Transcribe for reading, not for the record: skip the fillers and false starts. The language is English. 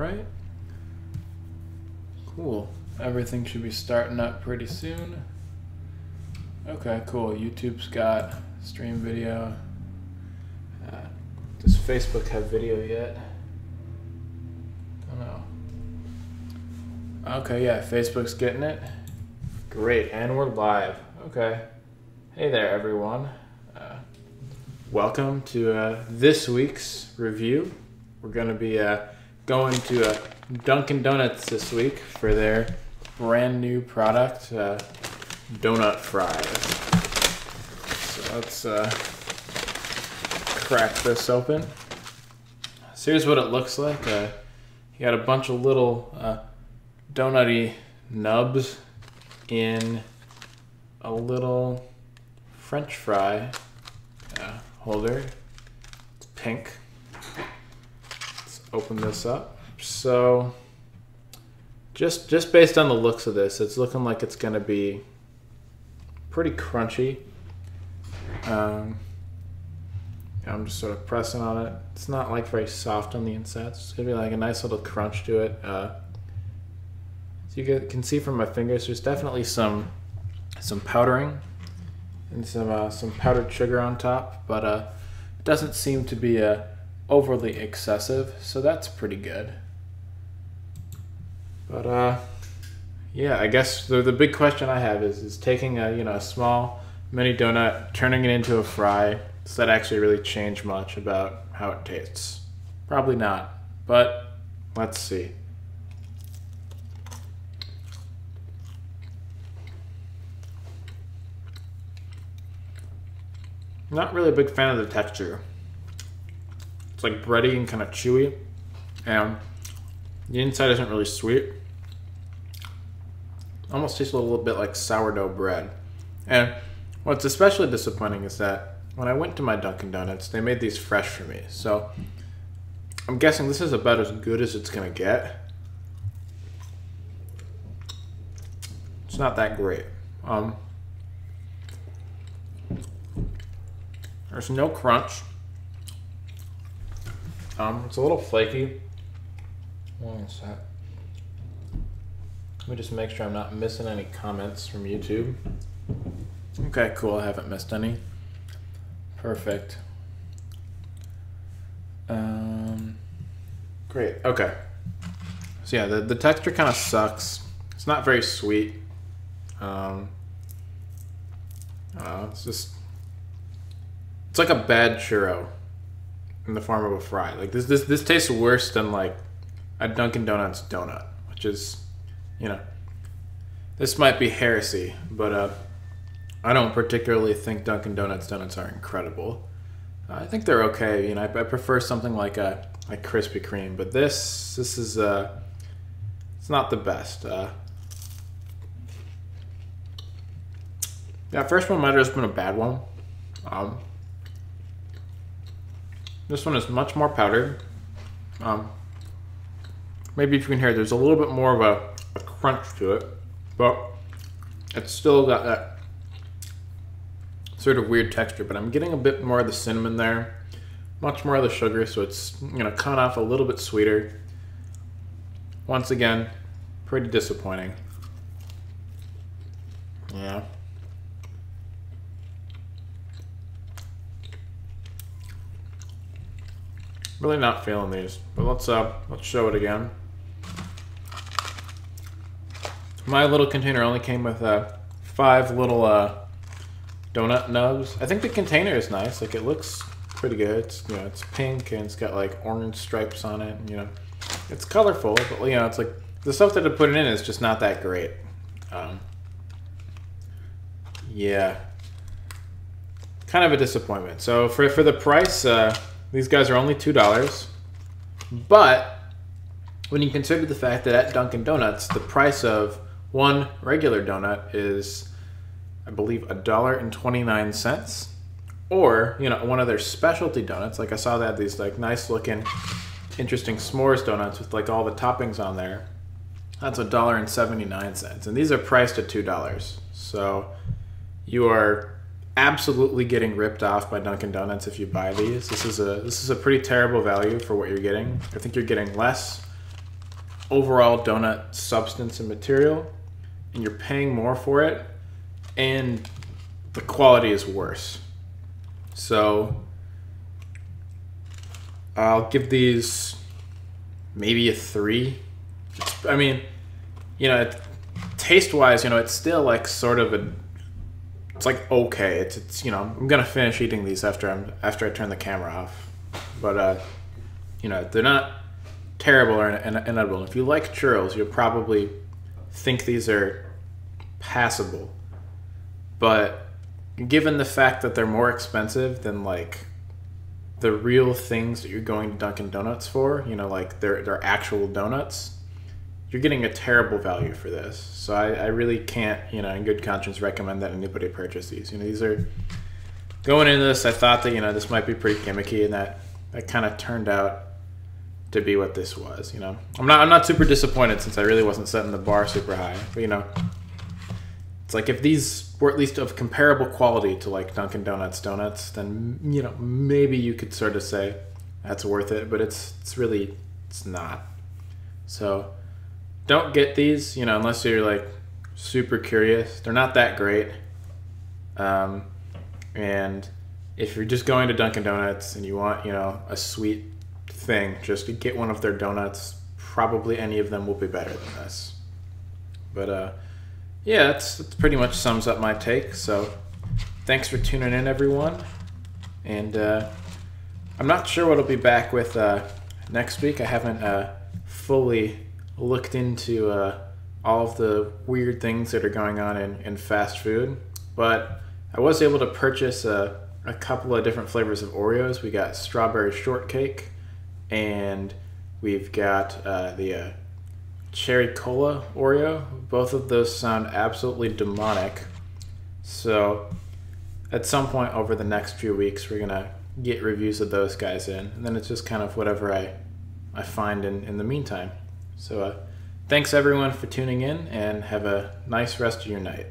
right. Cool. Everything should be starting up pretty soon. Okay, cool. YouTube's got stream video. Does Facebook have video yet? Don't know. Okay, yeah, Facebook's getting it. Great, and we're live. Okay. Hey there, everyone. Welcome to this week's review. We're going to be going to Dunkin Donuts this week for their brand new product, donut fries. So let's crack this open. So here's what it looks like. You got a bunch of little donut-y nubs in a little French fry holder. It's pink. Let's open this up. So just based on the looks of this, it's looking like it's gonna be pretty crunchy. I'm just sort of pressing on it. It's not like very soft on the inside. It's gonna be like a nice little crunch to it. As you can see from my fingers, there's definitely some powdering and some powdered sugar on top, but it doesn't seem to be overly excessive, so that's pretty good. But yeah, I guess the big question I have is taking a small mini donut, turning it into a fry. Does that actually really change much about how it tastes? Probably not, but let's see. Not really a big fan of the texture. It's like bready and kind of chewy, and the inside isn't really sweet. Almost tastes a little bit like sourdough bread. And what's especially disappointing is that when I went to my Dunkin Donuts, they made these fresh for me. So I'm guessing this is about as good as it's gonna get. It's not that great. There's no crunch. It's a little flaky. One sec. Let me just make sure I'm not missing any comments from YouTube. Okay, cool. I haven't missed any. Perfect. Great. Okay. So yeah, the texture kind of sucks. It's not very sweet. It's like a bad churro in the form of a fry. Like this tastes worse than like a Dunkin Donuts donut, which is, this might be heresy, but I don't particularly think Dunkin Donuts donuts are incredible. I think they're okay. I prefer something like Krispy Kreme, but this is it's not the best. Yeah, first one might have just been a bad one. This one is much more powdered. Maybe if you can hear, there's a little bit more of a crunch to it, but it's still got that sort of weird texture. But I'm getting a bit more of the cinnamon there, much more of the sugar, so it's cut off a little bit sweeter. Once again, pretty disappointing. Yeah. Really not feeling these, but let's show it again. My little container only came with 5 little donut nubs. I think the container is nice. Like, it looks pretty good. It's it's pink and it's got like orange stripes on it. And, it's colorful, but it's like the stuff that they're putting in is just not that great. Yeah, kind of a disappointment. So for the price. These guys are only $2, but when you consider the fact that at Dunkin Donuts, the price of one regular donut is, I believe, $1.29, or one of their specialty donuts. Like I saw they had these like nice looking, interesting s'mores donuts with like all the toppings on there. That's $1.79, and these are priced at $2. So you are absolutely getting ripped off by Dunkin Donuts if you buy these. This is a pretty terrible value for what you're getting. I think you're getting less overall donut substance and material, and you're paying more for it, and the quality is worse. So I'll give these maybe a 3. I mean, you know, taste-wise, you know, it's still like sort of it's like okay. It's you know, I'm gonna finish eating these after I turn the camera off. But you know, they're not terrible or inedible. If you like churros, you'll probably think these are passable. But given the fact that they're more expensive than like the real things that you're going to Dunkin' Donuts for, you know, like they're actual donuts, you're getting a terrible value for this. So I really can't, you know, in good conscience recommend that anybody purchase these. You know, these are, going into this, I thought that, you know, this might be pretty gimmicky, and that kind of turned out to be what this was. You know, I'm not super disappointed, since I really wasn't setting the bar super high. But you know, it's like if these were at least of comparable quality to like Dunkin' Donuts donuts, then you know, maybe you could sort of say that's worth it. But it's not. So don't get these, you know, unless you're like super curious. They're not that great. And if you're just going to Dunkin' Donuts and you want, you know, a sweet thing, just to get one of their donuts. Probably any of them will be better than this. But yeah, that's pretty much sums up my take. So thanks for tuning in, everyone. And I'm not sure what I'll be back with next week. I haven't fully looked into all of the weird things that are going on in fast food, but I was able to purchase a couple of different flavors of Oreos. We got strawberry shortcake, and we've got the cherry cola Oreo. Both of those sound absolutely demonic. So at some point over the next few weeks, we're gonna get reviews of those guys in, and then it's just kind of whatever I find in the meantime. So thanks everyone for tuning in, and have a nice rest of your night.